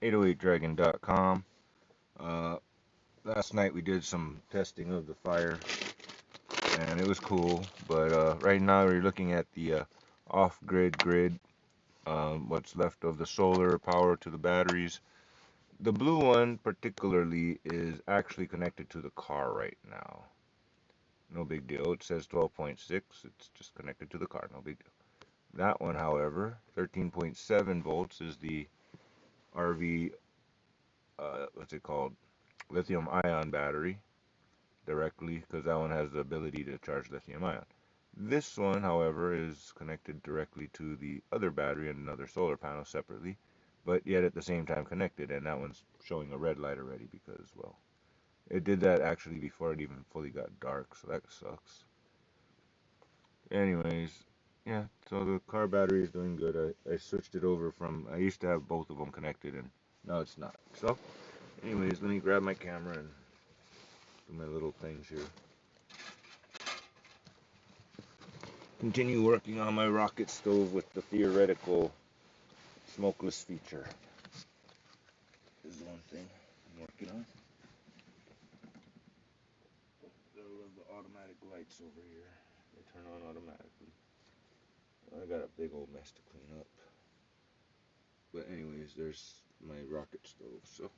808dragon.com. Last night we did some testing of the fire, and it was cool. But right now we're looking at the off-grid grid, what's left of the solar power to the batteries. The blue one particularly is actually connected to the car right now. No big deal. It says 12.6. It's just connected to the car. No big deal. That one, however, 13.7 volts is the RV, what's it called? Lithium ion battery directly, because that one has the ability to charge lithium ion. This one, however, is connected directly to the other battery and another solar panel separately, but yet at the same time connected, and that one's showing a red light already because, well, it did that actually before it even fully got dark, so that sucks. Anyways, yeah, so the car battery is doing good. I switched it over from, I used to have both of them connected, and now it's not. So, anyways, let me grab my camera and do my little things here. Continue working on my rocket stove with the theoretical smokeless feature. This is one thing I'm working on. I love the automatic lights over here. They turn on automatically. I got a big old mess to clean up. But anyways, there's my rocket stove. So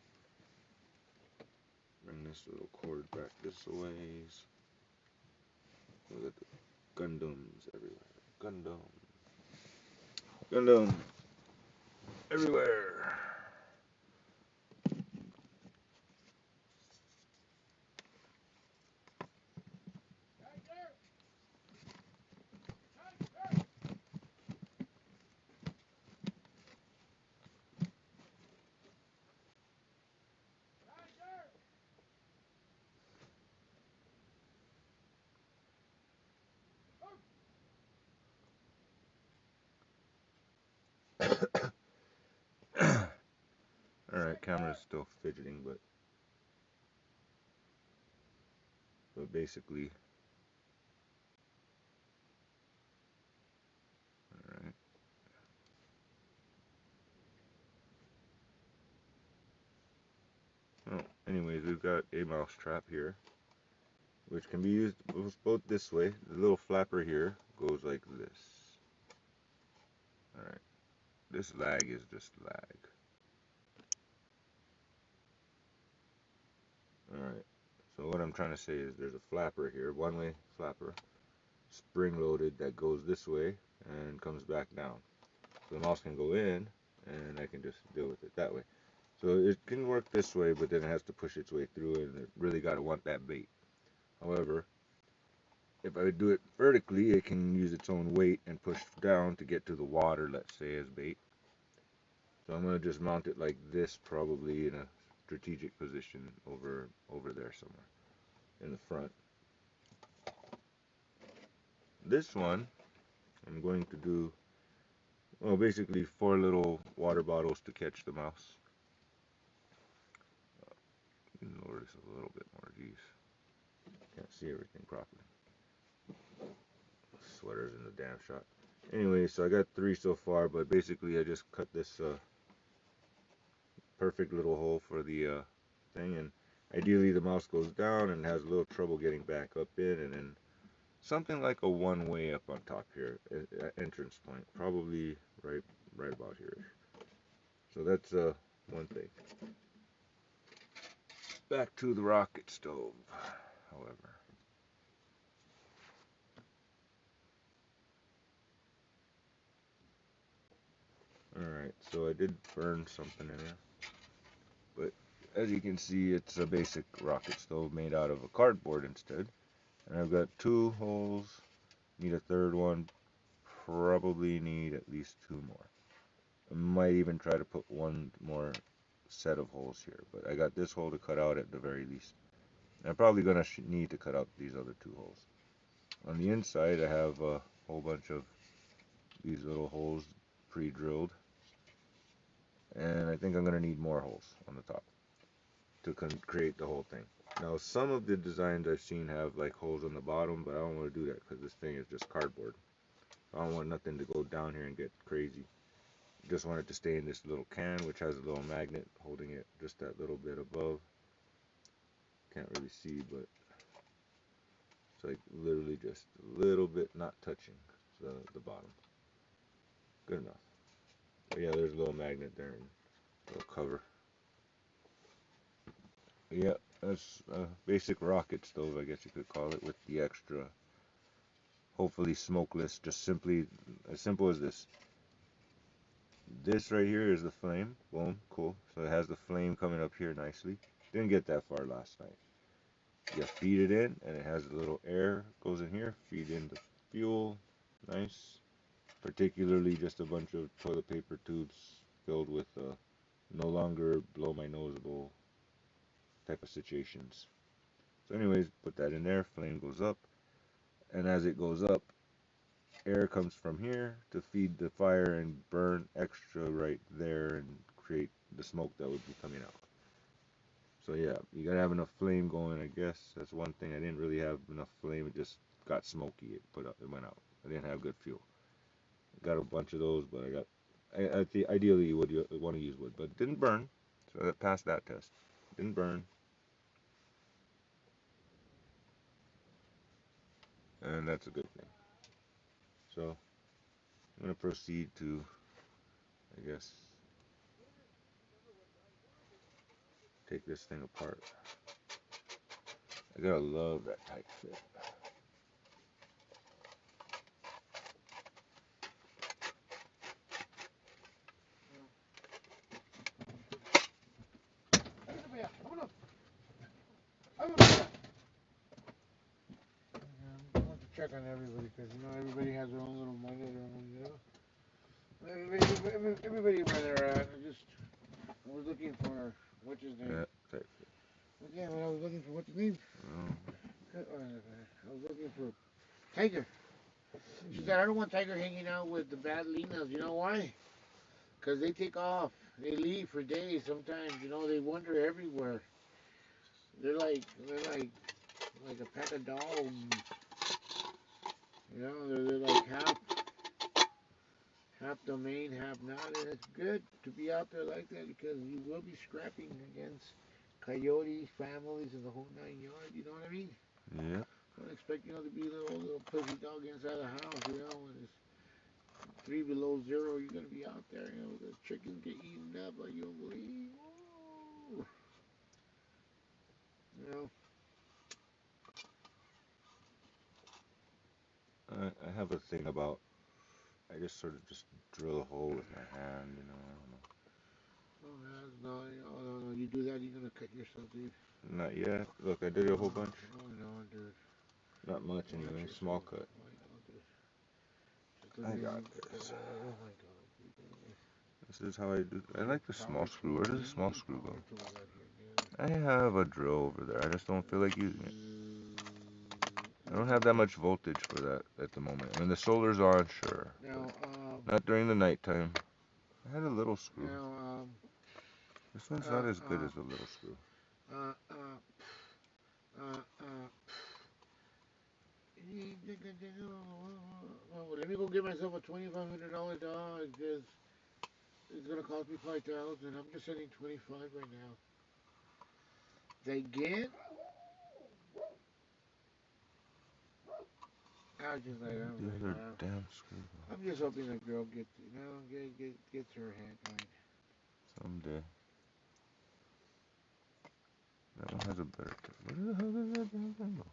bring this little cord back this way. Look at the Gundams everywhere. Gundam everywhere. Alright, camera's still fidgeting, but basically, alright. Oh, anyways, we've got a mouse trap here, which can be used both this way. The little flapper here goes like this. Alright, this lag is just lag. Alright, so what I'm trying to say is there's a flapper here, one-way flapper, spring-loaded, that goes this way and comes back down. So the mouse can go in, and I can just deal with it that way. So it can work this way, but then it has to push its way through, and it really got to want that bait. However, if I do it vertically, it can use its own weight and push down to get to the water, let's say, as bait. So I'm going to just mount it like this, probably in a strategic position over there somewhere in the front. This one, I'm going to do, well, basically 4 little water bottles to catch the mouse. Lower this a little bit more, geez. Can't see everything properly. Sweater's in the damn shot. Anyway, so I got 3 so far, but basically I just cut this perfect little hole for the thing, and ideally the mouse goes down and has a little trouble getting back up in, and then something like a one-way up on top here, entrance point, probably right about here. So that's one thing. Back to the rocket stove, however. Alright, so I did burn something in there, but as you can see, it's a basic rocket stove made out of a cardboard instead. And I've got 2 holes, need a third one, probably need at least 2 more. I might even try to put 1 more set of holes here, but I got this hole to cut out at the very least. And I'm probably going to need to cut out these other 2 holes. On the inside, I have a whole bunch of these little holes pre-drilled, and I think I'm going to need more holes on the top to create the whole thing. Now, some of the designs I've seen have like holes on the bottom, but I don't want to do that because this thing is just cardboard. I don't want nothing to go down here and get crazy. just want it to stay in this little can, which has a little magnet holding it just that little bit above. Can't really see, but it's like literally just a little bit not touching the bottom. Good enough. But yeah, there's a little magnet there and a little cover. Yeah, that's a basic rocket stove, I guess you could call it, with the extra, hopefully smokeless, just simply as simple as this. This right here is the flame. Boom, cool. So it has the flame coming up here nicely. Didn't get that far last night. You feed it in, and it has a little air goes in here. Feed in the fuel. Nice. Particularly just a bunch of toilet paper tubes filled with no longer blow my noseable type of situations. So anyways, put that in there. Flame goes up, and as it goes up, air comes from here to feed the fire and burn extra right there and create the smoke that would be coming out. So yeah, you gotta have enough flame going, I guess. That's one thing. I didn't really have enough flame. It just got smoky. It went out. I didn't have good fuel. Got a bunch of those, but ideally you would want to use wood, but it didn't burn. So that passed that test. Didn't burn, and that's a good thing. So I'm gonna proceed to, I guess, take this thing apart. I gotta love that tight fit. I want to check on everybody because everybody has their own little money, their own. Everybody where they're at. I was looking for what's his name. Yeah, tight fit. Yeah, when I was looking for what's his name. I was looking for Tiger. She said I don't want Tiger hanging out with the bad Linas. You know why? Because they take off. They leave for days sometimes. They wander everywhere. They're like a pack of dogs. They're like half domain, half not, and it's good to be out there like that because you will be scrapping against coyotes, families, and the whole 9 yards. You know what I mean? Yeah. Don't expect to be a little pussy dog inside the house. When it's 3 below 0, you're gonna be out there. The chickens get eaten up like you don't believe. Ooh. You know. I have a thing about I just sort of just drill a hole with my hand, I don't know. Oh, no, no, no. You do that, you're gonna cut yourself, dude. Not yet. Look, I did a whole bunch. Oh no, dude. Not much anyway. Small cut. I know, dude. I got this. Oh my god. This is how I do. I like the small screw. Where does the small screw go? Here, I have a drill over there. I just don't feel like using it. I don't have that much voltage for that at the moment. I mean, the solar's on, sure. Now, not during the nighttime. I had a little screw. now, this one's not as good as the little screw. uh, uh, let me go get myself a $2,500 dog because it's gonna cost me 5,000. I'm just sending 25 right now. They get. I was just like, The other damn screw. I'm just hoping the girl gets her head right. Someday. That one has a better tip. Where the hell did that damn thing go?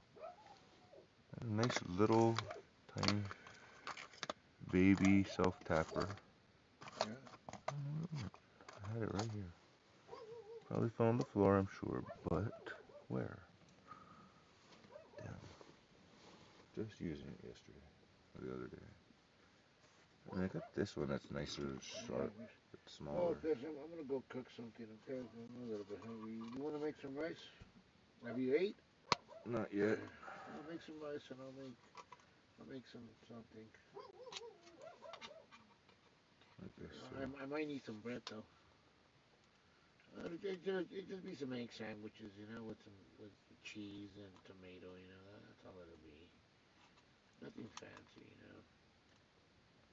A nice little tiny baby self-tapper. Yeah. I had it right here. Probably fell on the floor, I'm sure, but where? Damn. Just using it yesterday, or the other day. And I got this one that's nicer, sharp, but smaller. Oh, Fish, I'm gonna go cook something, okay? I'm a little bit hungry. You wanna make some rice? Have you ate? Not yet. I'll make some rice and I'll make something. I guess so. I might need some bread though. It just be some egg sandwiches, with cheese and tomato, that's all it'll be. Nothing fancy.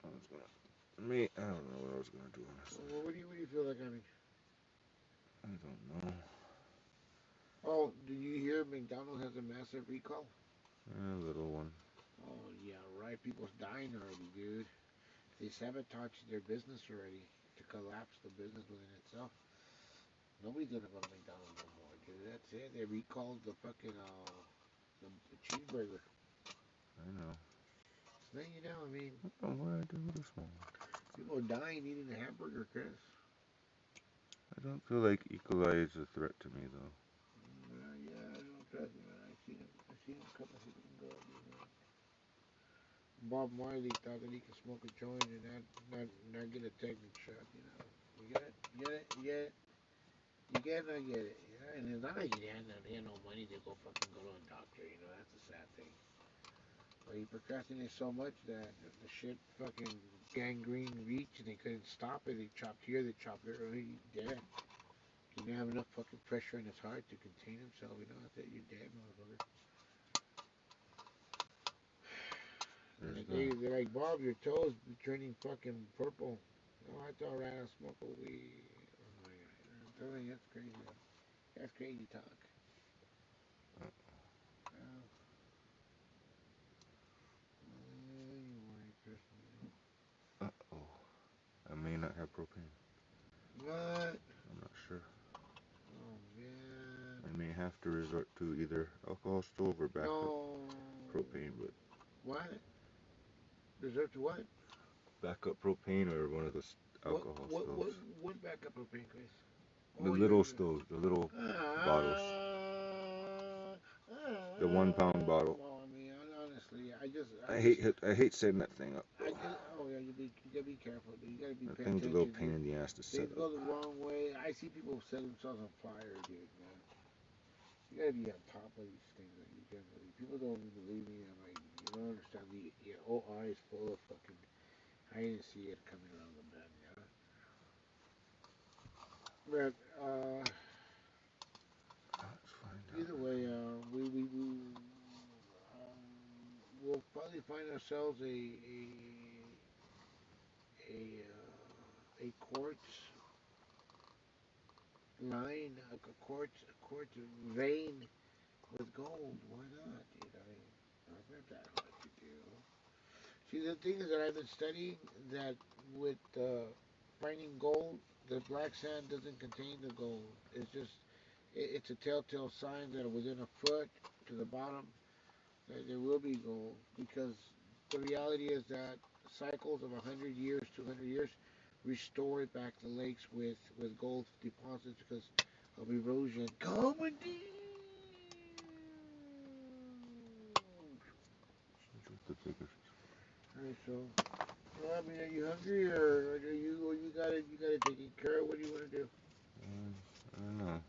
I was gonna Me, I don't know what I was gonna do on this. Well, what do you feel like having? I don't know. Oh, did you hear McDonald's has a massive recall? A little one. Oh yeah, right. People's dying already, dude. They sabotaged their business already to collapse the business within itself. Nobody's gonna go to McDonald's no more, dude. That's it. They recalled the fucking the cheeseburger. I know. So then, I mean, Oh, what I do with this one? people are dying eating a hamburger, Chris. I don't feel like E. coli is a threat to me though. Yeah, I don't trust me, man. I seen him come. I seen him go. Bob Marley thought that he could smoke a joint and not get a tetanus shot. You get it, you get it, you get it, you get it, I get it. And it's not like he had no money to go to a doctor. That's a sad thing. But he procrastinated so much that the shit fucking gangrene reached and they couldn't stop it. They chopped here, they chopped there. He dead. He didn't have enough fucking pressure in his heart to contain himself. That's it. You're dead, motherfucker. They're like, Bob, your toes turning fucking purple. Oh, I thought I had a smoke of weed. Oh my god. I'm telling you, that's crazy. That's crazy talk. Oh, Uh-oh. I may not have propane. what? I'm not sure. Oh man. I may have to resort to either alcohol stove or backup No. propane, but What? Deserve to what? backup propane or one of those What? alcohol What? What? stoves. What backup propane, Chris? The Oh, little stoves, the little bottles. The 1 pound bottle. Well, I mean, honestly, I hate setting that thing up though. oh yeah, you gotta be careful, dude. You gotta be That paying thing's a little attention, pain dude. in the ass to set Things up. go the wrong way. I see people set themselves on fire, dude, man. You gotta be on top of these things, like, generally. People don't even believe me. I'm like, you don't understand. The OR is full of fucking. I didn't see it coming around the bend, yeah. But Let's find either out. way, we'll probably find ourselves a quartz line, a quartz vein with gold. Why not, dude? I mean, not that hard to do. See, the thing is that I've been studying that with finding gold, the black sand doesn't contain the gold. It's a telltale sign that within a foot to the bottom that there will be gold because the reality is that cycles of 100 years, 200 years restore it back to lakes with gold deposits because of erosion. Comedy! The biggest. Alright, so, well, I mean, are you hungry or you got it taken care of? What do you want to do? I don't know.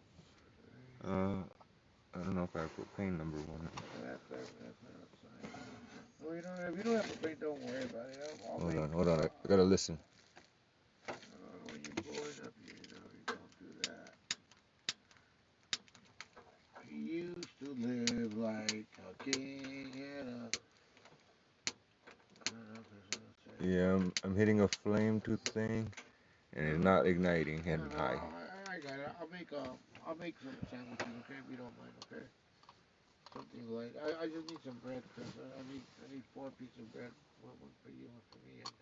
I don't know if I have propane number one. That's not a sign. Well, if you don't have to pay, don't worry about it. Hold on. I gotta listen. When you're growing up, you don't do that. He used to live like a king and a. I don't know if that's what I'm Yeah, I'm hitting a flame tooth thing, and it's not igniting. No, Heading high. I got it. I'll make some sandwiches, okay? If you don't mind, okay? Something light. I just need some bread, Chris. I need 4 pieces of bread. One for you, one for me, and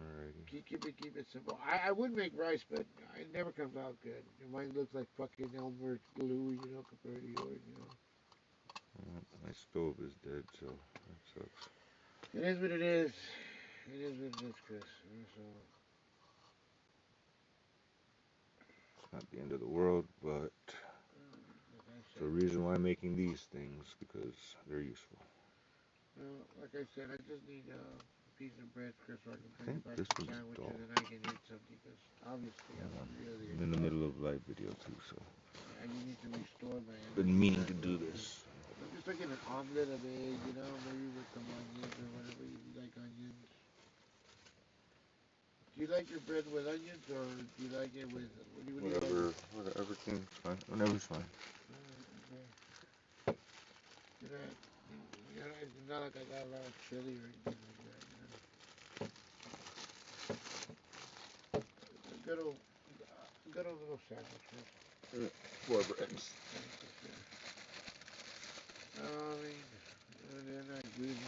Alrighty. keep it simple. I would make rice, but it never comes out good. Mine looks like fucking Elmer's glue, compared to yours. My stove is dead, so that sucks. It is what it is. It is what it is, Chris. So, It's not the end of the world, but like I it's the said, reason why I'm making these things because they're useful. like I said, I just need a piece of bread, Chris, so I can I bring think you back this some one's dull. sandwiches and I can eat something. Because obviously I'm really I'm in the middle exhausted. of live video too, so I just need to restore my been energy meaning back to a do little bit. this. I'm just thinking an omelet of egg, maybe with some onions or whatever you like onions. Do you like your bread with onions or do you like it with what do you like it? Whatever thing's fine. Whatever's fine. Okay. You know, it's not like I got a lot of chili or anything like that. good old, good old little sandwich. Right? 4 breads. I mean, and then I agreed,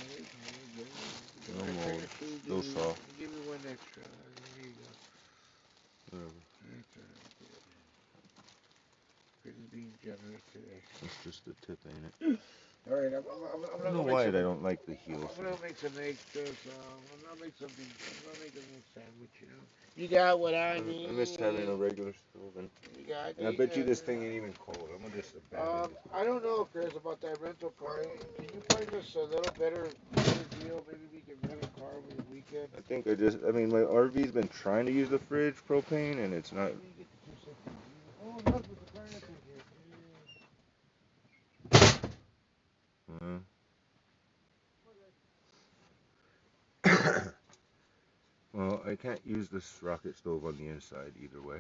No I mold. technically Still soft. give me one extra. Here you go. Whatever. Chris is being generous today. It's just the tip, ain't it? All right, I'm I not don't know gonna make why I some. don't like the heels. I'm gonna make some extras. I'm gonna make something. I'm gonna make a little sandwich. You know. You got what I I miss having a need. regular stove, You got. and I bet you this thing ain't even cold. I'm gonna just abandon this. I don't know, Chris, about that rental car. Can you find us a little better deal? Maybe we can rent a car over the weekend. I mean, my RV's been trying to use the fridge propane, and it's not. Oh, look, with the furnace in here. Uh, well, I can't use this rocket stove on the inside either way.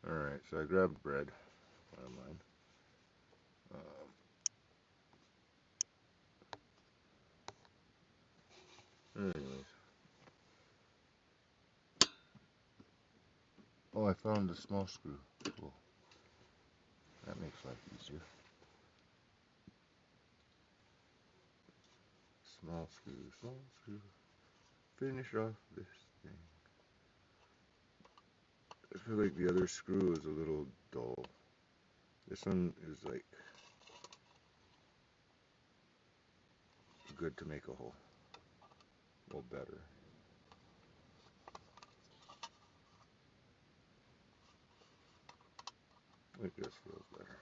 Alright, so I grabbed bread. Never mind. Anyways. Oh, I found the small screw. Cool. That makes life easier. Small screw, small screw. Finish off this thing. I feel like the other screw is a little dull. This one is like good to make a hole. Well, better. It just feels better.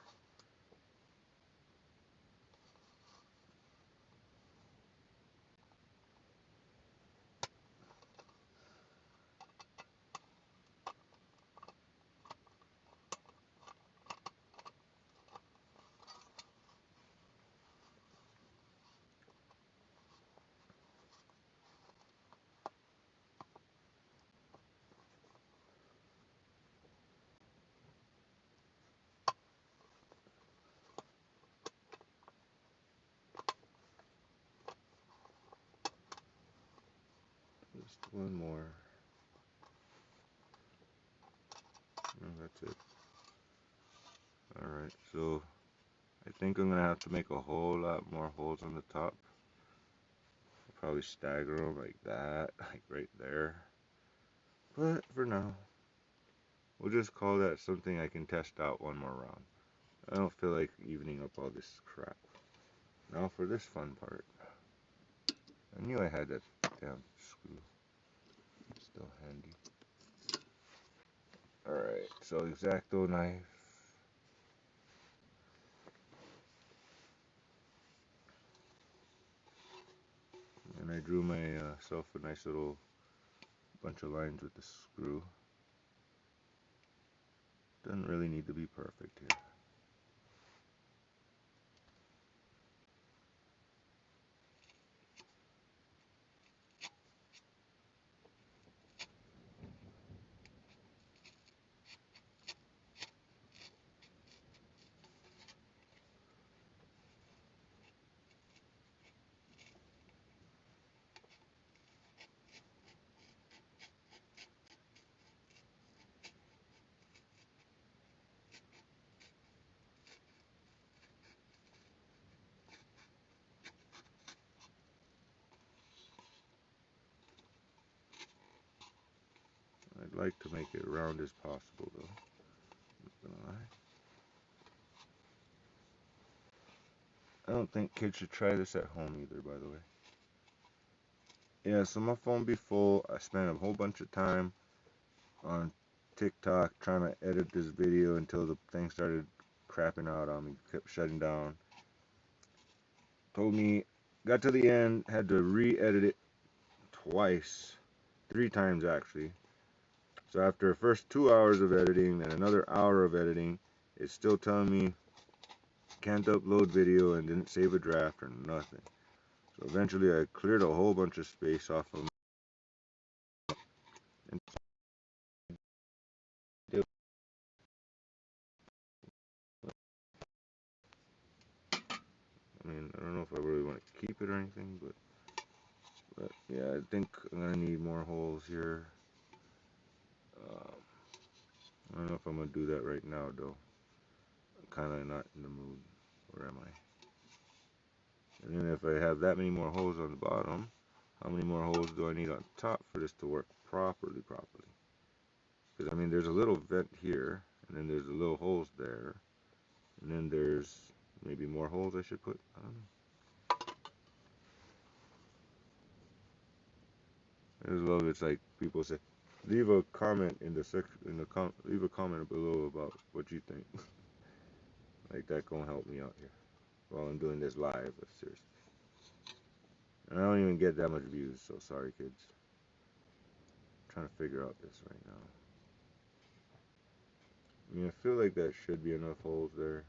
Just one more. Oh, that's it. Alright, so I think I'm gonna have to make a whole lot more holes on the top. I'll probably stagger them like that, like right there. But for now, we'll just call that something I can test out one more round. I don't feel like evening up all this crap. Now for this fun part. I knew I had that damn screw. Still handy. Alright, so X-Acto knife. And I drew myself a nice little bunch of lines with the screw. Doesn't really need to be perfect here. I'd like to make it round as possible though. Not gonna lie. I don't think kids should try this at home either, by the way. Yeah, so my phone be full. I spent a whole bunch of time on TikTok trying to edit this video until the thing started crapping out on me, kept shutting down. Told me, got to the end, had to re-edit it twice, 3 times actually. So after the first 2 hours of editing, then another hour of editing, it's still telling me can't upload video and didn't save a draft or nothing. So eventually I cleared a whole bunch of space off of and I mean, I don't know if I really want to keep it or anything, but Yeah, I think I'm gonna need more holes here. I don't know if I'm gonna do that right now though. I'm kind of not in the mood. Where am I? And then if I have that many more holes on the bottom, how many more holes do I need on top for this to work properly? Because I mean, there's a little vent here, and then there's a little holes there, and then there's maybe more holes I should put. I don't know. I just love it's like people say, leave a comment in the leave a comment below about what you think. Like that gonna help me out here while I'm doing this live. Seriously, and I don't even get that much views, so sorry, kids. I'm trying to figure out this right now. I mean, I feel like that should be enough holes there.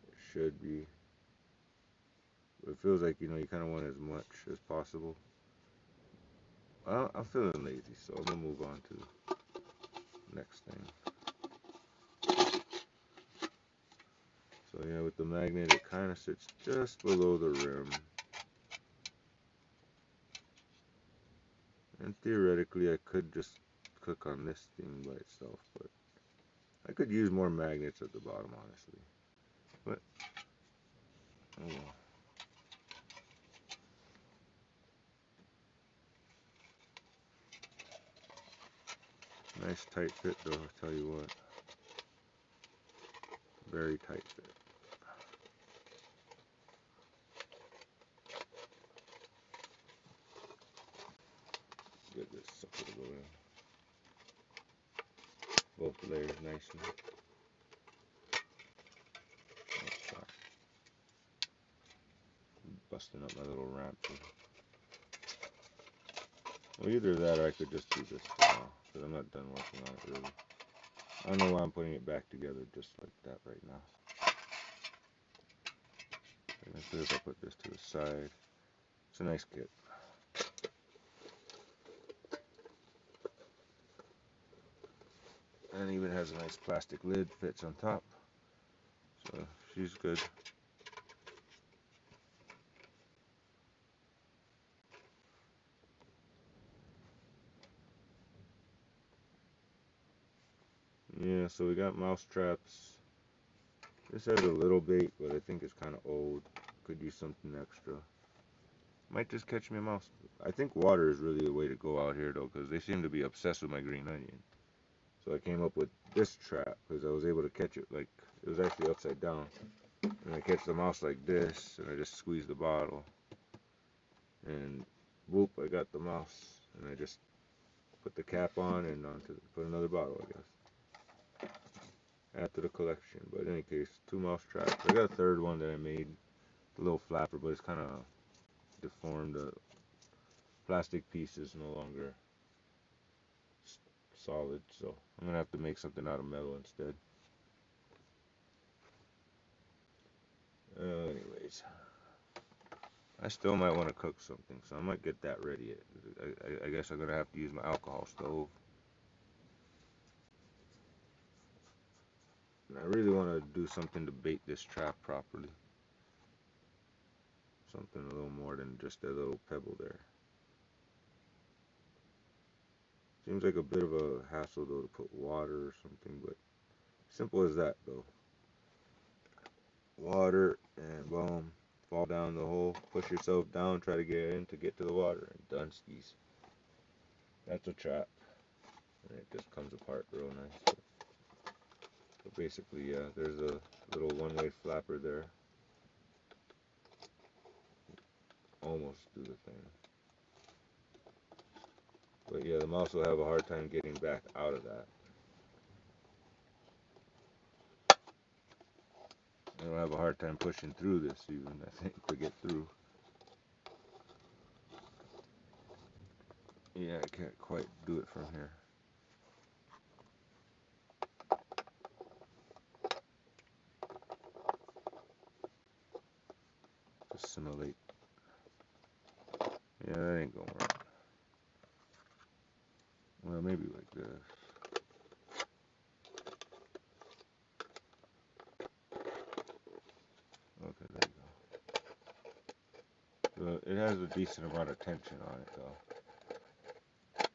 It should be. But it feels like, you kind of want as much as possible. I'm feeling lazy, so I'm going to move on to the next thing. So yeah, with the magnet, it kind of sits just below the rim. And theoretically, I could just cook on this thing by itself, but I could use more magnets at the bottom, honestly. But, oh well. Nice tight fit though, I'll tell you what. Very tight fit. Get this sucker to go in. Both layers nicely. Busting up my little ramp here. Well, either that or I could just do this for now, because I'm not done working on it really. I don't know why I'm putting it back together just like that right now. And as soon as I put this to the side, it's a nice kit. And it even has a nice plastic lid, fits on top. So she's good. Yeah, so we got mouse traps. This has a little bait, but I think it's kind of old. Could use something extra. Might just catch me a mouse. I think water is really the way to go out here though, because they seem to be obsessed with my green onion. So I came up with this trap because I was able to catch it like it was actually upside down. And I catch the mouse like this, and I just squeeze the bottle. And whoop, I got the mouse. And I just put the cap on and put another bottle, I guess. Add to the collection. But in any case, 2 mouse traps. I got a third one that I made, a little flapper, but it's kind of deformed. The plastic piece is no longer solid, so I'm gonna have to make something out of metal instead. Anyways, I still might want to cook something, so I might get that ready. I guess I'm gonna have to use my alcohol stove. And I really want to do something to bait this trap properly. Something a little more than just that little pebble there. Seems like a bit of a hassle though to put water or something, but simple as that though. Water and boom, fall down the hole, push yourself down, try to get in to get to the water, and done skis. That's a trap. And it just comes apart real nice. But basically, yeah, there's a little one-way flapper there. Almost do the thing. But yeah, the mouse will have a hard time getting back out of that. It'll have a hard time pushing through this even, I think, to get through. Yeah, I can't quite do it from here. To simulate. Yeah, that ain't gonna work. Well, maybe like this. Okay, there you go. So It has a decent amount of tension on it though,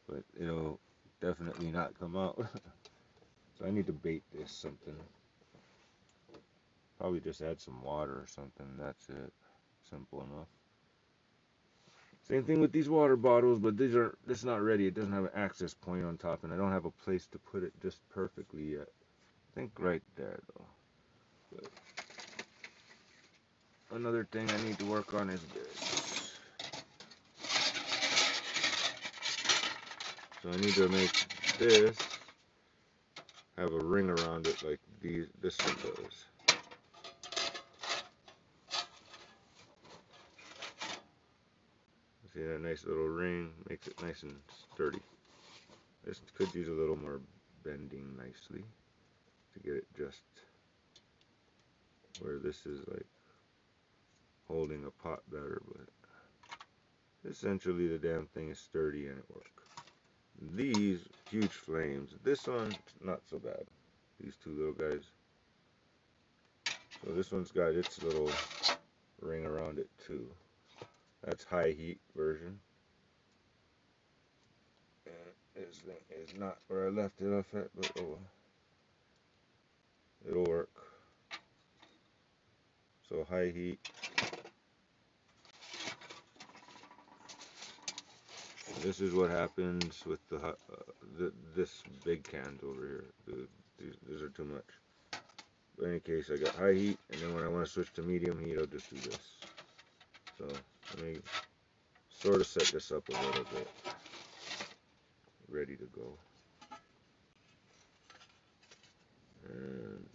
but it'll definitely not come out. So I need to bait this something. Probably just add some water or something. That's it. Simple enough. Same thing with these water bottles, but it's not ready. It doesn't have an access point on top, and I don't have a place to put it just perfectly yet. I think right there though. But another thing I need to work on is this. So I need to make this have a ring around it like this one does. See that nice little ring? Makes it nice and sturdy. This could use a little more bending nicely to get it just where this is like holding a pot better, but essentially the damn thing is sturdy and it works. These huge flames, this one not so bad. These two little guys. So this one's got its little ring around it too. That's high heat version. And this thing is not where I left it off at, but oh, it'll work. So high heat. This is what happens with this big cans over here. These are too much. But in any case, I got high heat, and then when I want to switch to medium heat, I'll just do this. So let me sort of set this up a little bit. Ready to go. And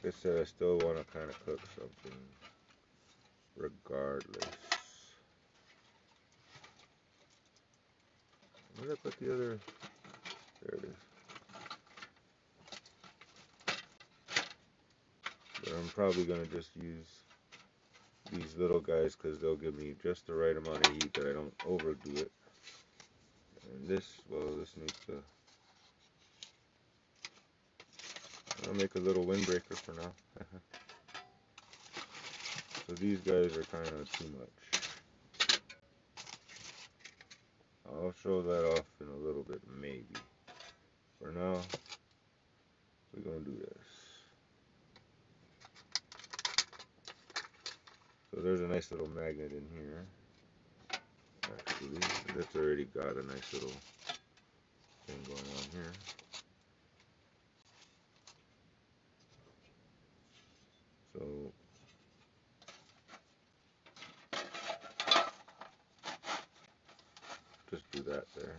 like I said, I still want to kind of cook something regardless. Where did I put the other? There it is. But I'm probably going to just use these little guys because they'll give me just the right amount of heat that I don't overdo it. And this, well, this needs to, I'll make a little windbreaker for now. So these guys are kind of too much. I'll show that off in a little bit, maybe. For now, we're going to do this. So there's a nice little magnet in here. Actually, that's already got a nice little thing going on here. So just do that there.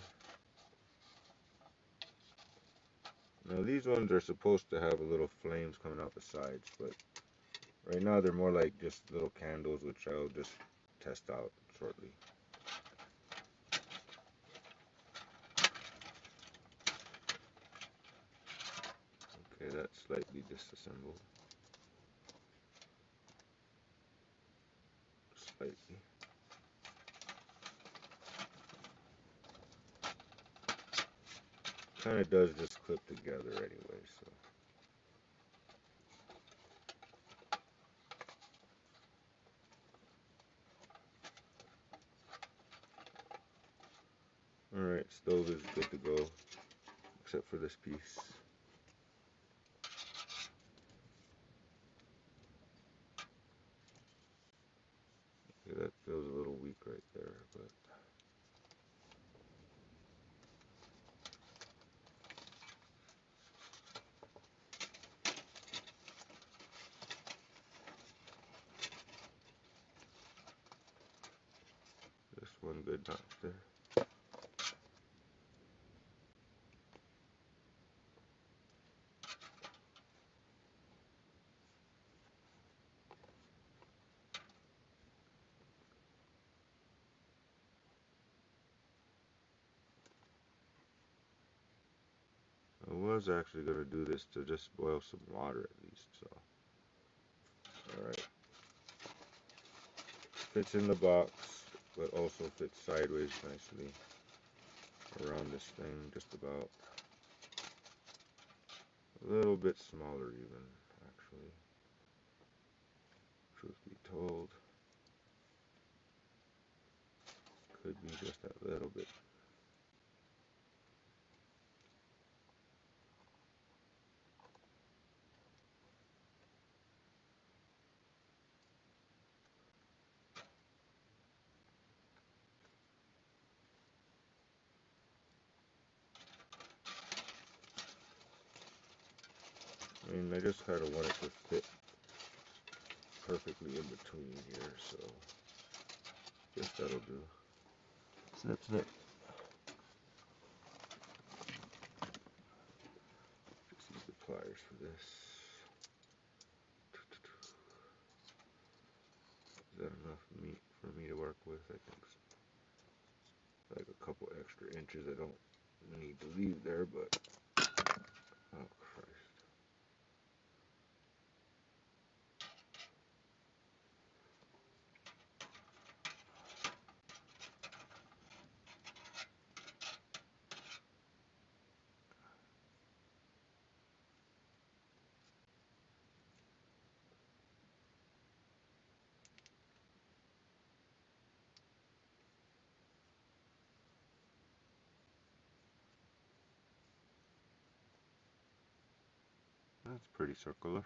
Now these ones are supposed to have a little flames coming out the sides, but right now they're more like just little candles, which I'll just test out shortly. Okay, that's slightly disassembled. Slightly. Kind of does just clip together anyway, so. Alright, stove is good to go, except for this piece. Okay, that feels a little weak right there, but. This one good notch there. I was actually going to do this to just boil some water at least, so. Alright. Fits in the box, but also fits sideways nicely around this thing, just about. A little bit smaller even, actually. Truth be told, could be just a little bit. I mean, I just kind of want it to fit perfectly in between here, so guess that'll do. Snip, snip. Just use the pliers for this. Is that enough meat for me to work with? I think so. Like a couple extra inches I don't need to leave there, but oh Christ. That's pretty circular.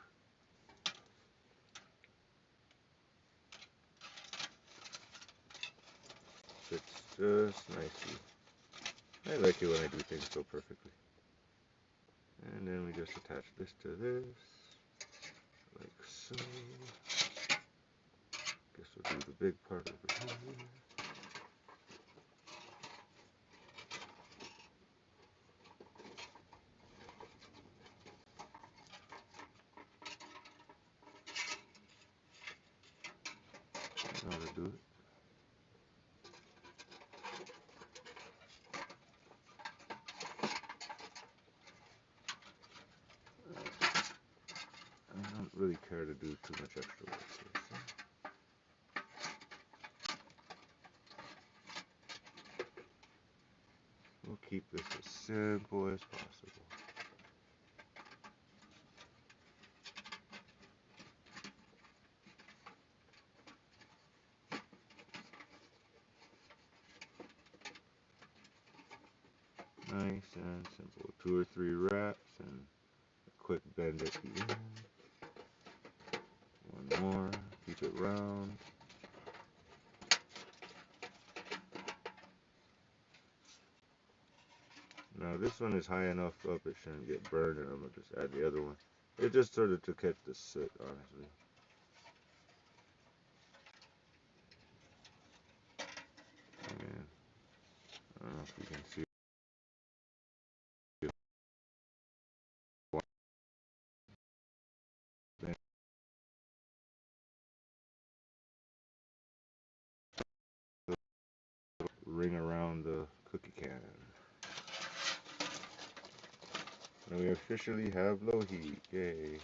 Fits just nicely. I like it when I do things so perfectly. And then we just attach this to this, like so. Guess we'll do the big part over here. How to do it. I don't really care to do too much extra work here. So we'll keep this as simple as possible. Nice and simple. 2 or 3 wraps and a quick bend at the end. One more. Keep it round. Now this one is high enough up it shouldn't get burned, and I'm going to just add the other one. It just sort of to catch the soot, honestly. And I don't know if you can see the ring around the cookie can. And we officially have low heat. Yay.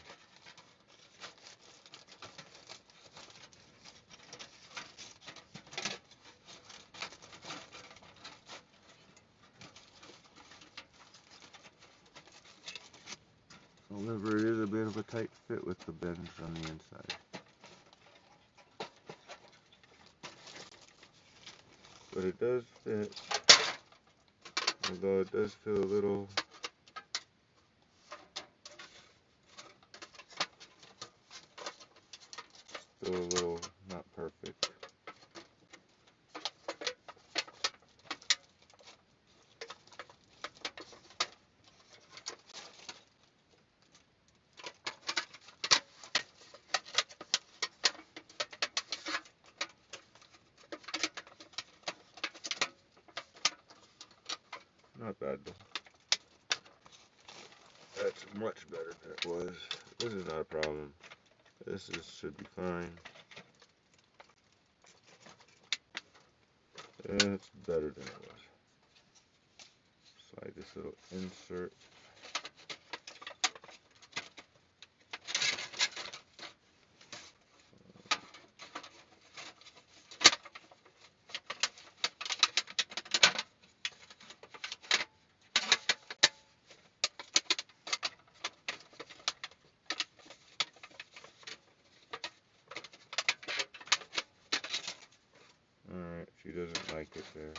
However, it is a bit of a tight fit with the bends on the inside. But it does fit, although it does feel a little still a little not perfect. Not bad though. That's much better than it was. This is not a problem. Should be fine. It's better than it was. Slide this little insert. She doesn't like it there.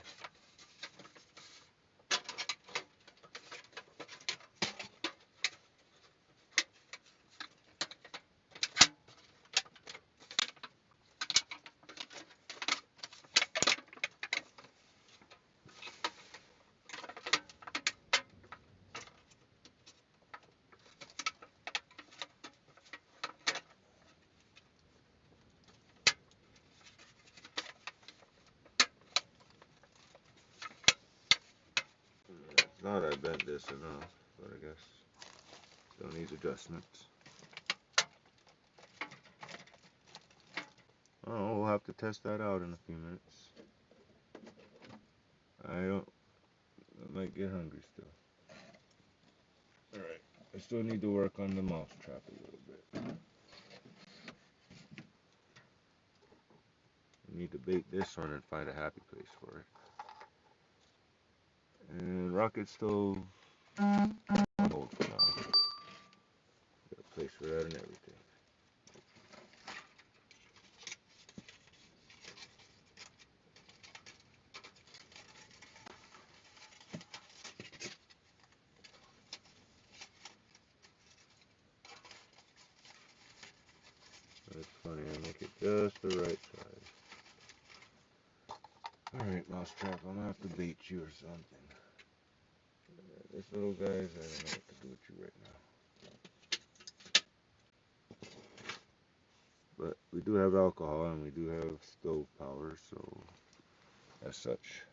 Thought I bent this enough, but I guess still needs adjustments. Oh, we'll have to test that out in a few minutes. I might get hungry still. Alright, I still need to work on the mouse trap a little bit. I need to bait this one and find a happy place for it. And rocket stove on hold for now. Got a place for that and everything. That's funny, I make it just the right size. Alright, mousetrap, I'm gonna have to bait you or something. This little guy's, I don't know what to do with you right now. But we do have alcohol and we do have stove power, so as such.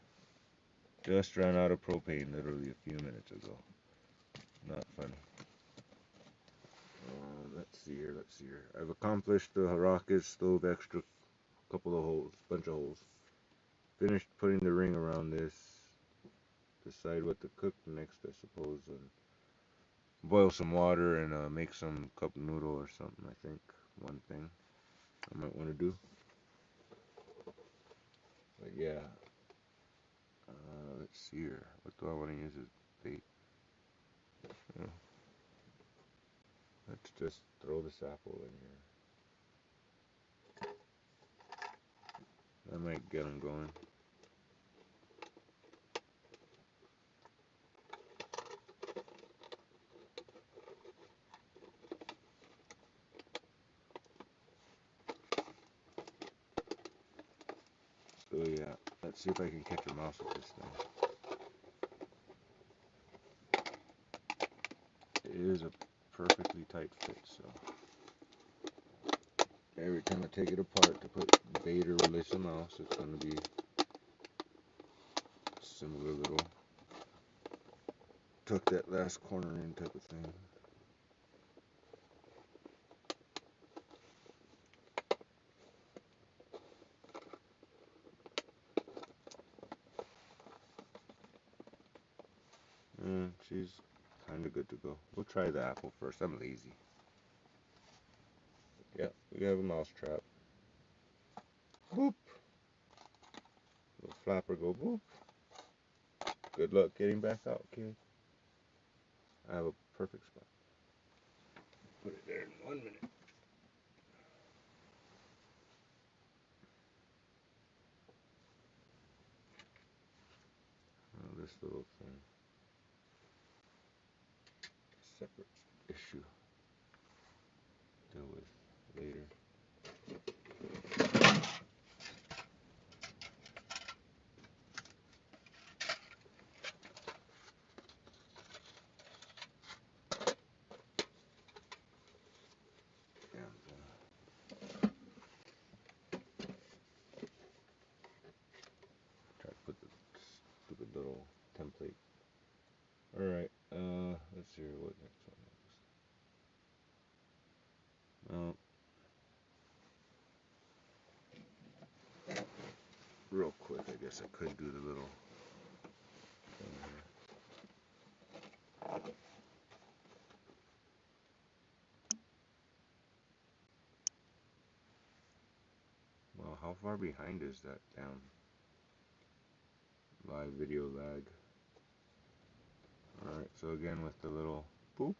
Just ran out of propane literally a few minutes ago. Not funny. Let's see here. I've accomplished the rocket stove extra couple of holes, bunch of holes. Finished putting the ring around this. Decide what to cook next, I suppose, and boil some water and make some cup noodle or something. I think one thing I might want to do. But yeah, let's see here. What do I want to use as bait? Let's just throw this apple in here. That might get them going. So yeah, let's see if I can catch a mouse with this thing. It is a perfectly tight fit, so every time I take it apart to put bait or release a mouse, it's going to be similar little tuck that last corner in type of thing. And she's kind of good to go. We'll try the apple first. I'm lazy. Yeah, we have a mouse trap. Boop. Little flapper go boop. Good luck getting back out, kid. I have a perfect spot. Put it there in 1 minute. Oh, this little thing. Separate issue. Deal with later. Try to put the stupid little template. Alright, let's see what next one is. Real quick, I guess I could do the little thing here. Well, how far behind is that damn live video lag? Alright, so again with the little boop.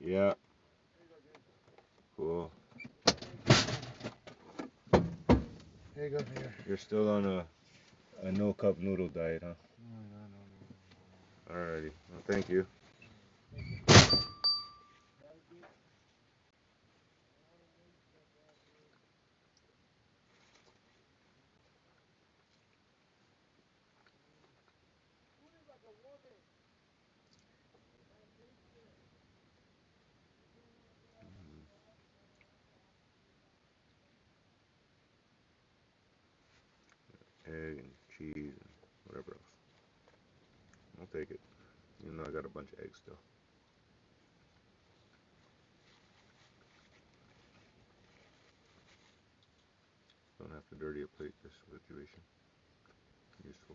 Yeah. Cool. Here you go, here. You're still on a no cup noodle diet, huh? No. Alrighty. Well, thank you. Egg and cheese and whatever else. I'll take it. You know I got a bunch of eggs still. Don't have to dirty a plate this situation. Useful.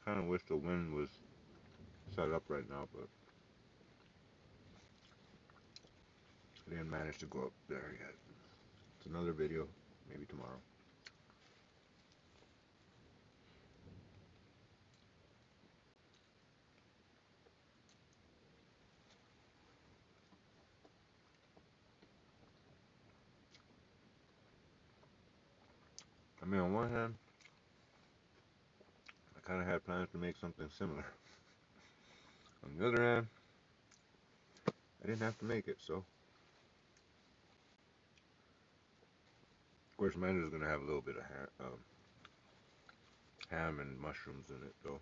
Kind of wish the wind was set up right now, but I didn't manage to go up there yet. It's another video, maybe tomorrow. I mean, on one hand, I kind of had plans to make something similar. On the other hand, I didn't have to make it, so. Of course, mine is gonna have a little bit of ham and mushrooms in it, though.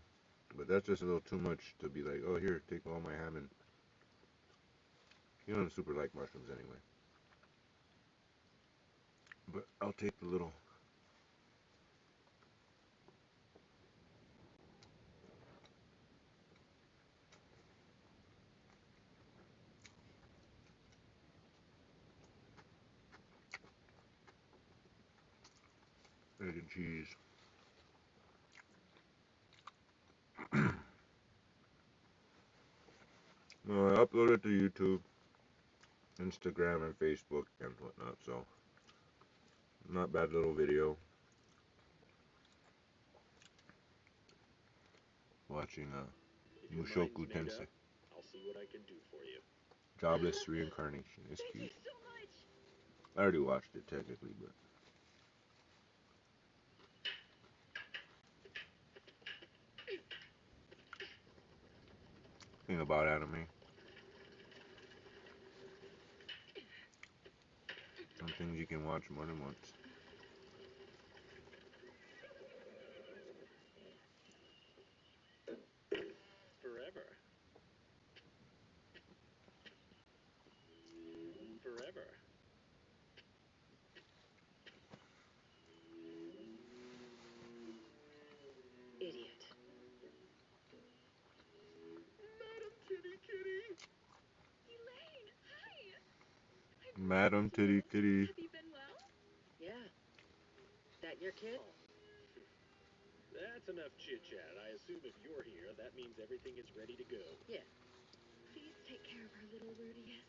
But that's just a little too much to be like, oh, here, take all my ham and. You don't super like mushrooms anyway. But I'll take the little. Egg and cheese. Well, I uploaded to YouTube, Instagram, and Facebook and whatnot, so not bad little video. Watching Mushoku Tensei. I'll see what I can do for you. Jobless reincarnation. It's Thank cute. you so much. I already watched it technically, but thing about anime, some things you can watch more than once. Forever. Forever. Idiot. Madam Kitty Kitty. Elaine, hi. I've Madam missed you. Titty Kitty. Have you been well? Yeah. That your kid? Oh. That's enough chit-chat. I assume if you're here, that means everything is ready to go. Yeah. Please take care of our little Rudius.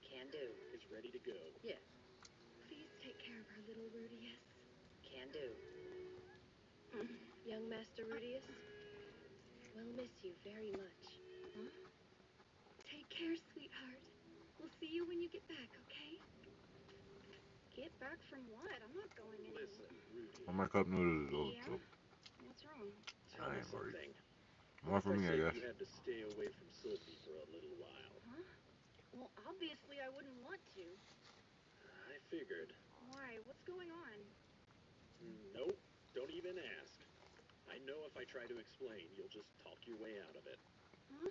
Can do. Is ready to go. Yeah. Please take care of our little Rudius. Can do. Young Master Rudius, we'll miss you very much. Huh? Take care, sweetheart. We'll see you when you get back, okay? Get back from what? I'm not going anywhere. Listen, Rudy. Well, my cup noodles is over, Yeah? so What's wrong? Tell I me ain't worried. something. More What for if I me, I said guess. you had to stay away from Sophie for a little while? Huh? Well, obviously I wouldn't want to. I figured. Why? What's going on? Nope. Don't even ask. I know if I try to explain, you'll just talk your way out of it. Huh?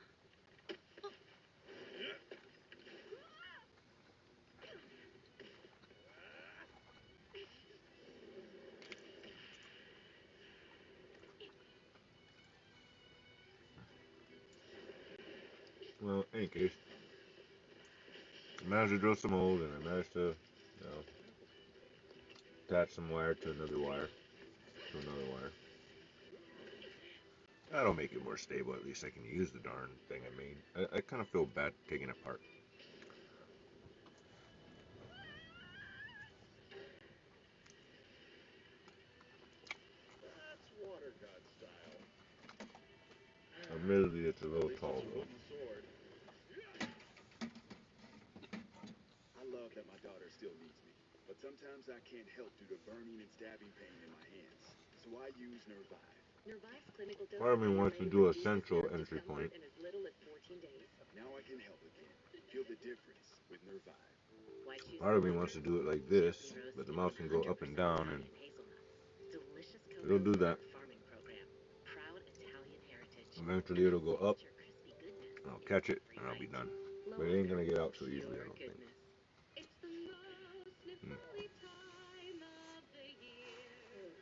Well, in any case, I managed to drill some holes and I managed to, attach some wire to another wire to another wire. That'll make it more stable. At least I can use the darn thing I made. I kind of feel bad taking it apart. Admittedly, it's a little tall though. I love that my daughter still needs me, but sometimes I can't help due to burning and stabbing pain in my hands. So I use Nervive. Nervive's clinical dose Part of me of wants to RNA do a reduces central nerve entry discomfort point. in as little as 14 days. Now I can help again. Feel the difference with Nervive. Why choose Part of me Nervive? wants to do it like this, Gently but the roasted mouse with can go 100% up and down, and Italian hazelnuts. Delicious it'll cocoa do that. farming program. Proud Italian heritage. Eventually, it'll go up, Signature crispy goodness and I'll in catch it, every and I'll be bite. done. Low But it ain't gonna enzyme, get out so easily, I pure don't think. goodness. It's the most sniffly time of the year.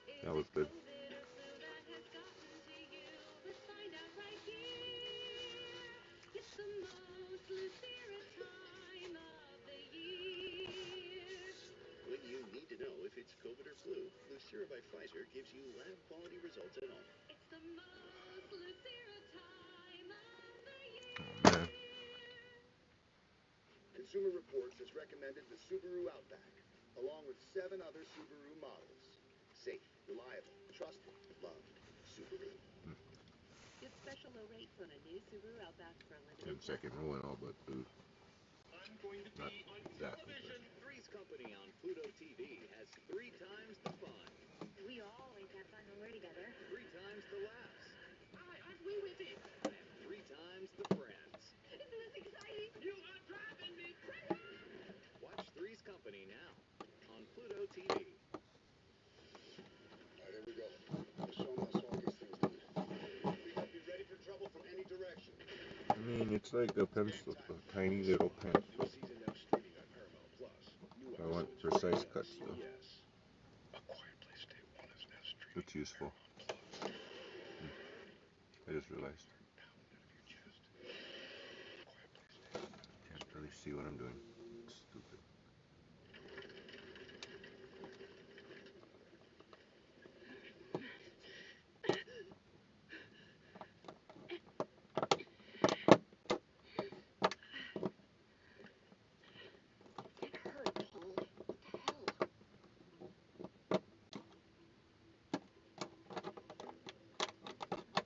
Is That was it good. COVID or flu that has gotten to you? Let's find out right here. It's the most Lucira time of the year. When you need to know if it's COVID or flu, Lucira by Pfizer gives you lab quality results at home. It's the most Lucira time of the year. Oh man. Consumer Reports has recommended the Subaru Outback, along with 7 other Subaru models. Safe, reliable, trusted, loved. Subaru. Get special low rates on a new Subaru Outback for a 10 limited time. second rolling all but food. I'm going to Not be on that television. impressive. Three's Company on Pluto TV has 3 times the fun, We all ain't that fun when we're together. 3 times the laughs, Aren't we with it? and 3 times the friends. Isn't this exciting? You are driving me crazy! Watch Three's Company now on Pluto TV. Alright, here we go. Let's show them how Smoky's thing's done. We gotta be ready for trouble from any direction. I mean, it's like a pencil, a tiny little pen. New season now streaming on Paramount Plus. New I want episodes precise free on cuts though. CBS. A Quiet Place Day 1 is now streaming It's useful. on Paramount Plus. I just realized. Pound out of your chest. Quiet Place Day. Can't really see what I'm doing. It's stupid. It hurt, Paul. What the hell?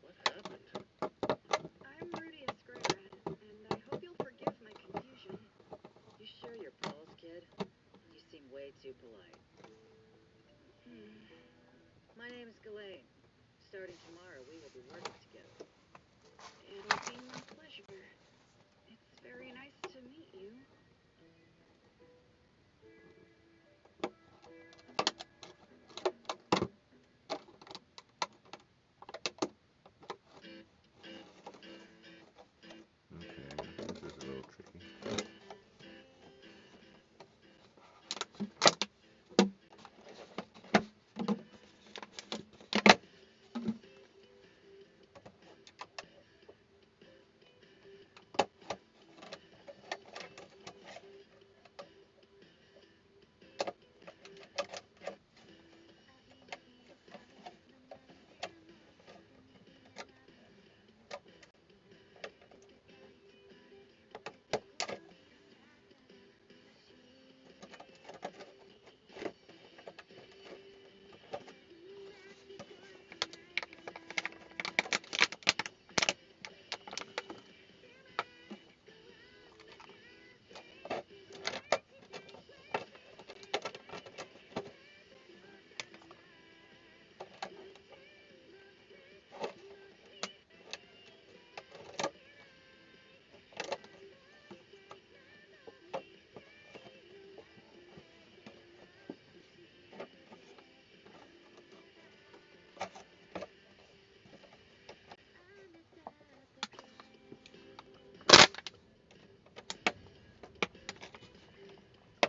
What happened? I'm Rudy Escrera, and I hope you'll forgive my confusion. You sure you're Paul's kid? You seem way too polite. My name is Ghislaine. Starting tomorrow, we will be working together. It'll be my pleasure. It's very nice to meet you. Okay, this is a little tricky.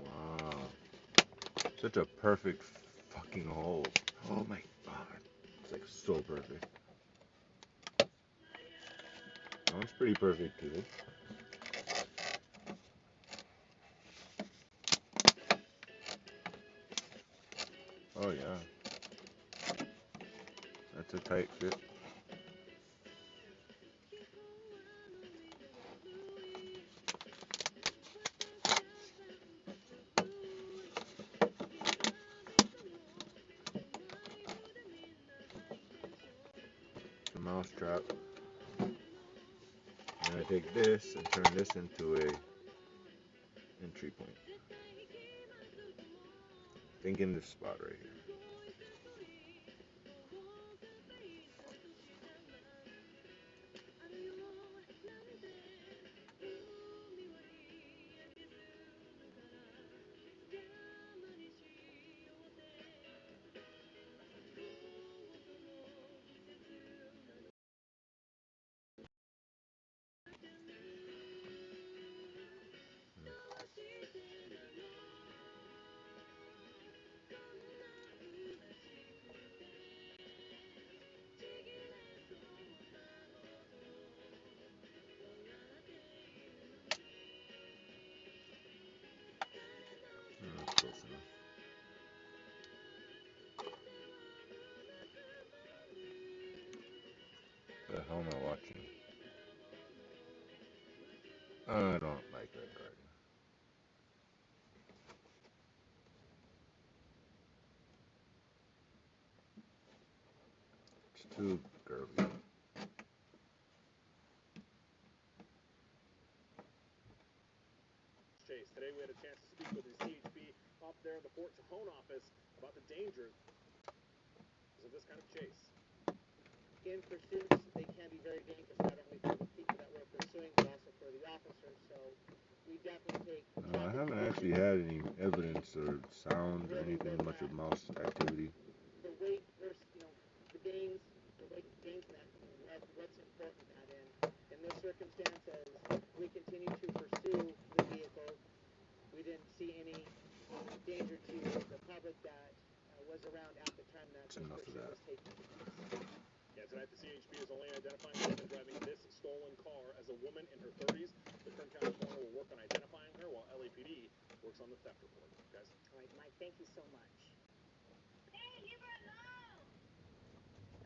Wow. Such a perfect fucking hole. Oh my god. It's like so perfect. That one's pretty perfect too. Oh yeah. That's a tight fit. mouse trap. And I take this and turn this into a entry point. Think in this spot right here. That's close enough. The hell am I watching? I don't like that garden. It's too girly. Chase. Today we had a chance to speak with the CHP up there in the Fort Tejon office about the dangers of this kind of chase. In pursuits, they can be very dangerous, not only for the people that we're pursuing, but also for the officers. So we definitely take. I haven't actually had any evidence or sound or anything much of mouse activity. The weight versus, the gains, the weight gains that. What's important that in this circumstances, we continue to pursue the vehicle. We didn't see any danger to the public that was around at the time that this pursuit was taking place. Yeah, tonight the CHP is only identifying the woman driving this stolen car as a woman in her 30s. The Kern County coroner will work on identifying her while LAPD works on the theft report. Guys? All right, Mike, thank you so much.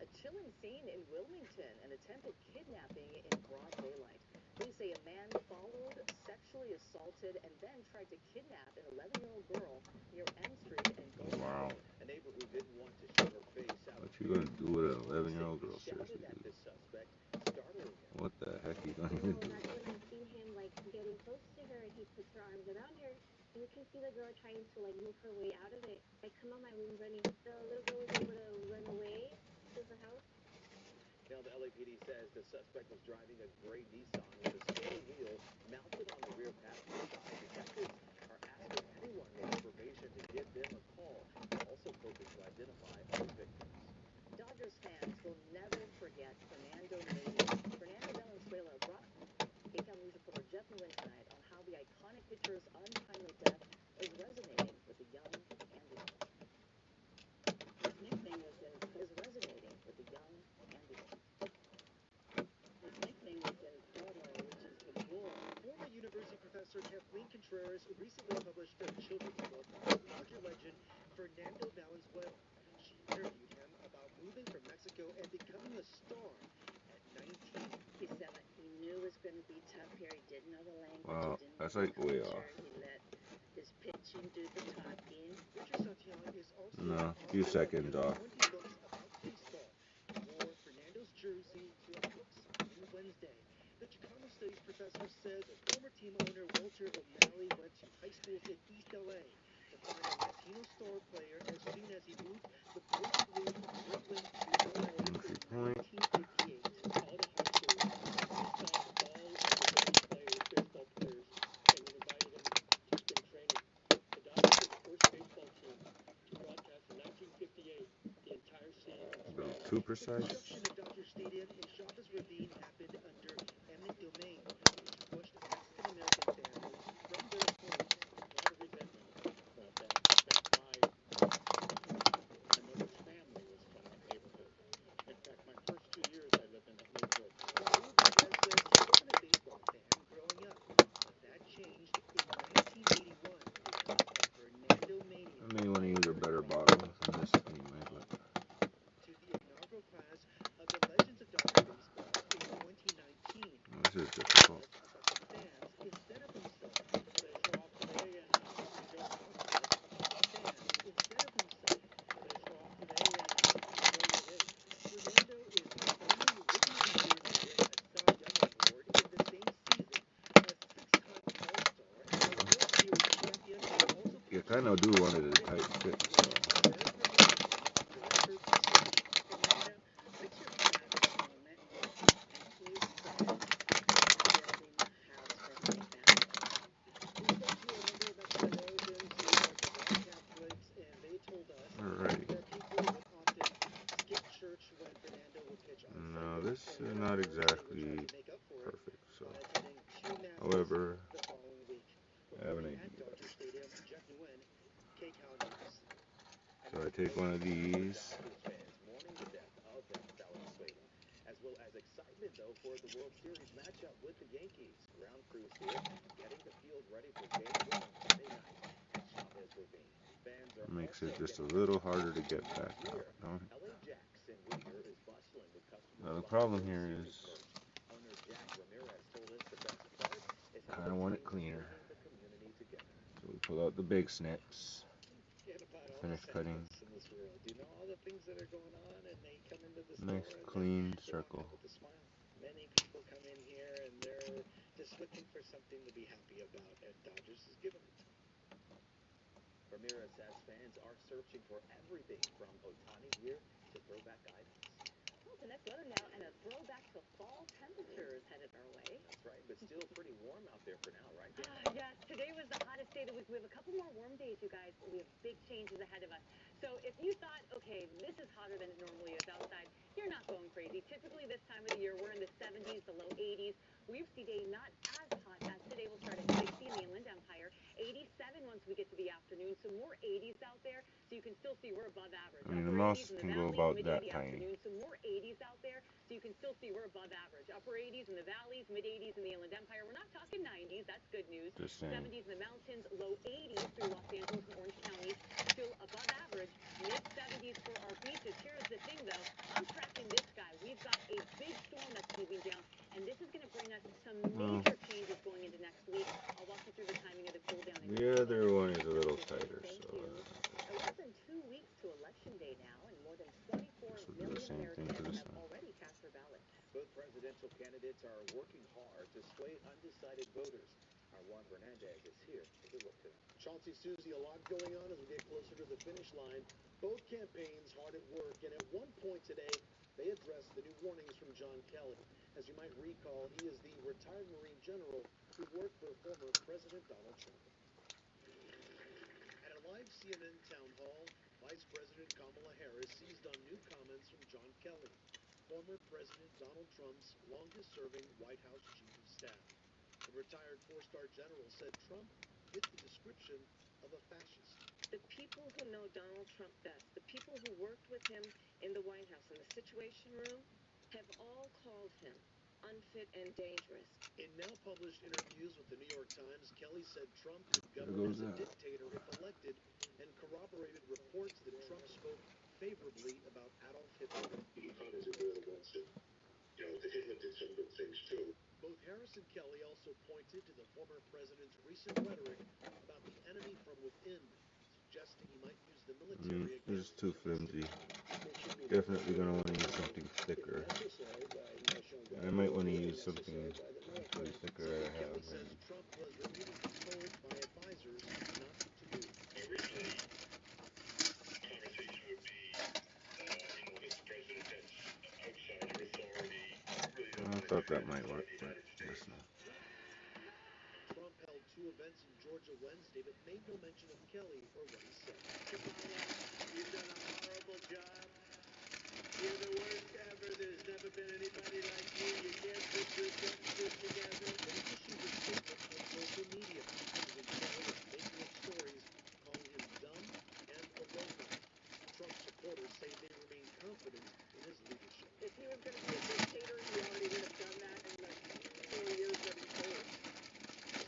A chilling scene in Wilmington, an attempted kidnapping in broad daylight. Police say a man followed, sexually assaulted, and then tried to kidnap an 11-year-old girl near M Street and Gold Road. A neighbor who didn't want to show her face out. What you gonna do with an 11-year-old girl? Seriously, dude. What the heck you gonna do? That's when I seen him getting close to her, and he puts her arms around her, and you can see the girl trying to move her way out of it. I come out my room running. The little girl was able to run away to the house. Now the LAPD says the suspect was driving a gray Nissan with a steering wheel mounted on the rear passenger side. Detectives are asking anyone with information to give them a call. They're also hoping to identify other victims. Dodgers fans will never forget Fernando Mania. Fernando Valenzuela brought KCAL News reporter Jeff Nguyen tonight on how the iconic pitcher's untimely death is resonating with the young and the old. His nickname is resonating with the young and the old. His nickname was El Toro, which is the bull. Former university professor Kathleen Contreras recently published a children's book on Dodger legend Fernando Valenzuela. She interviewed him about moving from Mexico and becoming a star at 19. He said that he knew it was going to be tough here. He didn't know the language. Wow, He didn't that's know like the way culture. off. He let his pitching do the talking. Richard Santillan is also No, a few seconds off. 20 books about baseball. He wore Fernando's jersey to a book signing Wednesday. The Chicano Studies professor says former team owner Walter O'Malley went to high schools in East LA to find a Latino star player as soon as he moved the boys' blue from Brooklyn to LA in 1958. All the high schools, he signed all of the players, baseball players, and he invited them to spring training. The Dodgers were the first baseball team to broadcast in 1958 the entire season. About too precise. The construction of Dodger Stadium in Chavez Ravine happened under eminent domain, which pushed Mexican-American families from their homes. A lot of resentment that my mother's family was from that neighborhood. In fact, my first 2 years I lived in that neighborhood. Raul Diaz says he wasn't a baseball fan growing up, but that changed in 1981 because of Fernando Mania. I may want to use a better bottle than this anyway, but. To the inaugural class of the Legends of Dodger Baseball in kind of do want it a tight fit, so. Alright. No, this is not exactly perfect, so. However, I have an idea. So I take one of these. As well as excitement, though, for the World Series matchup with the Yankees. Ground crews here getting the field ready for game one on Sunday night at Chavez Ravine. Fans are Makes also it just a getting little harder to get back out, don't it? LA Jack's in Whittier is bustling with customers. Now the problem here is Owner Jack Ramirez told us the best part is how kind of the want team it is cleaner. bringing the community together. So we pull out the big snips. Forget about all Finish the cutting. sadness in this world. You know all the things that are going on, and they come into the Nice store and clean they walk circle. out with a smile. Many people come in here and they're just looking for something to be happy about, and Dodgers has given it to them. Ramirez says fans are searching for everything from Otani gear to throwback items. Well, the next weather now and a throwback to fall temperatures headed our way. That's right, but still pretty warm out there for now, right? Yes, today was the hottest day of the week. We have a couple more warm days, you guys. We have big changes ahead of us. So if you thought, okay, this is hotter than it normally is outside, you're not going crazy. Typically this time of the year, we're in the 70s, the low 80s. We see today not as hot as today. We'll start at 60 in the Inland Empire, 87 once we get to the afternoon. So more 80s out there, so you can still see we're above average. I mean, the Upper mouse 80s in the can go valleys, about mid that 80s tiny. afternoon. So more 80s out there, so you can still see we're above average. Upper 80s in the valleys, mid 80s in the Inland Empire. We're not talking 90s. That's good news. Just saying. 70s in the mountains, low 80s through Los Angeles and Orange counties. Still above average. Mid 70s for our beaches. Here's the thing, though. I'm tracking this guy. We've got a big storm that's moving down, and this is going to bring us some major changes going into next week. I'll walk you through the timing of the cool down. The other one is a little tighter, Thank so. you. Less than 2 weeks to Election Day now, and more than 24 This will do the million same thing to Americans this have one. already cast their ballots. Both presidential candidates are working hard to sway undecided voters. Our Juan Fernandez is here with a look today. Chauncey Susie, a lot going on as we get closer to the finish line. Both campaigns hard at work, and at one point today, they addressed the new warnings from John Kelly. As you might recall, he is the retired Marine general who worked for former President Donald Trump. At a live CNN town hall, Vice President Kamala Harris seized on new comments from John Kelly, former President Donald Trump's longest-serving White House chief of staff. The retired four-star general said Trump fit the description of a fascist. The people who know Donald Trump best, the people who worked with him in the White House, in the Situation Room, have all called him unfit and dangerous. In now published interviews with the New York Times, Kelly said Trump could govern as a dictator if elected, and corroborated reports that Trump spoke favorably about Adolf Hitler. Congress is really against it. You know, Hitler did some good things too. Both Harris and Kelly also pointed to the former president's recent rhetoric about the enemy from within, suggesting he might use the military This is against too flimsy. Definitely gonna want to use something thicker. And I might want to use something really thicker that I have. Says Trump was repeatedly told by advisors not to move. Originally, conversation would be, Mr. President, that's outside your authority. Really don't I thought that might work, but guess not. Trump held two events in Georgia Wednesday, but made no mention of Kelly or what he said. You've done a horrible job. You're the worst ever. There's never been anybody like you. You can't put your sentences together. Then he issued a statement on social media, accusing Kelly of making up stories, calling him dumb and a robot. Trump supporters say they remain confident in his leadership. If he was going to be a dictator, he already would have done that in the 4 years that he served.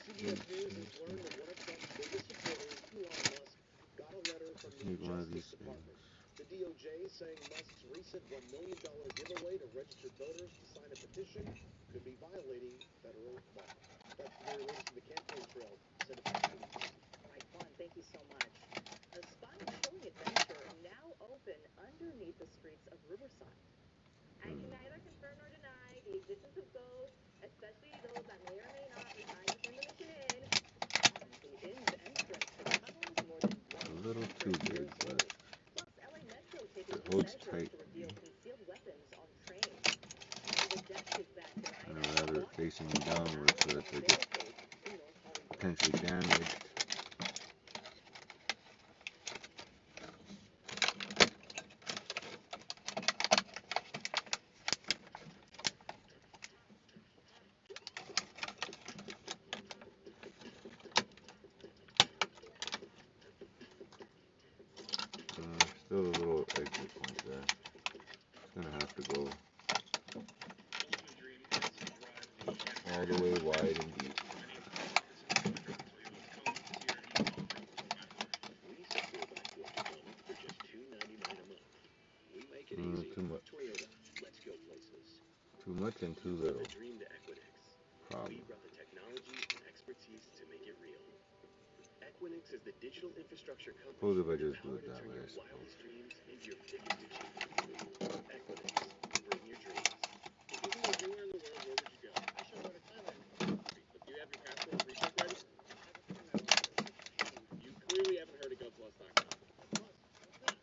CBS News has learned that one of Trump's biggest supporters, Elon Musk, got a letter from the Need one of Justice these Department. things. The DOJ saying Musk's recent $1 million giveaway to registered voters to sign a petition could be violating federal law. That's the very latest in the campaign trail. Send it back to you. All right, Juan, thank you so much. A spine chilling adventure now open underneath the streets of Riverside. I can neither confirm nor deny the existence of ghosts, especially those that may or may not reside within the Mission Inn. The inn's entrance to tunnels more than too big, but Plus, LA Metro it taking new holds measures tight. to reveal concealed weapons on trains. And the deck is back And tonight. I'd rather it facing me downward so that they get In North Hollywood. potentially damaged. Still a little exit point there. It's gonna have to go all the way wide and deep. Too much. Too much and too little. Problem. Equinix is the digital infrastructure company. Suppose if I just do it that way, I suppose. Into your biggest achievements. Equinix, bring your dreams. If you could go anywhere in the world, where would you go? I should go to Thailand. But do you have your passport and pre-check ready? You clearly haven't heard of GovPlus.com.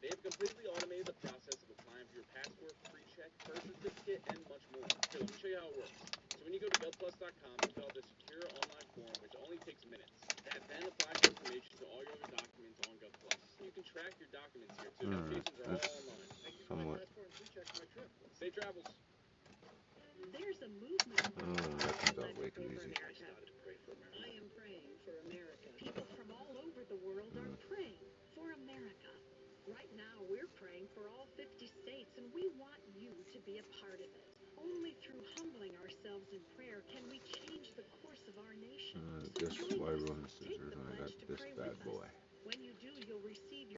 They have completely automated the process of applying for your passport, pre-check, birth certificate, and much more. Here, let me show you how it works. So when you go to GovPlus.com, you fill out the secure online form, which only takes minutes. That then applies information to all your other documents on GovPlus. You can track your documents here too. Applications are all online. Thank you for my passport and pre-check for my trip. Safe travels. There's a movement. That comes out way too easy. I am praying for America. People from all over the world are praying for America. Right now, we're praying for all 50 states, and we want you to be a part of it. Only through humbling ourselves in prayer can we change the course of our nation. So This is join why I us. run the Take scissors the and I got pledge to this pray bad with boy. us. When you do, you'll receive your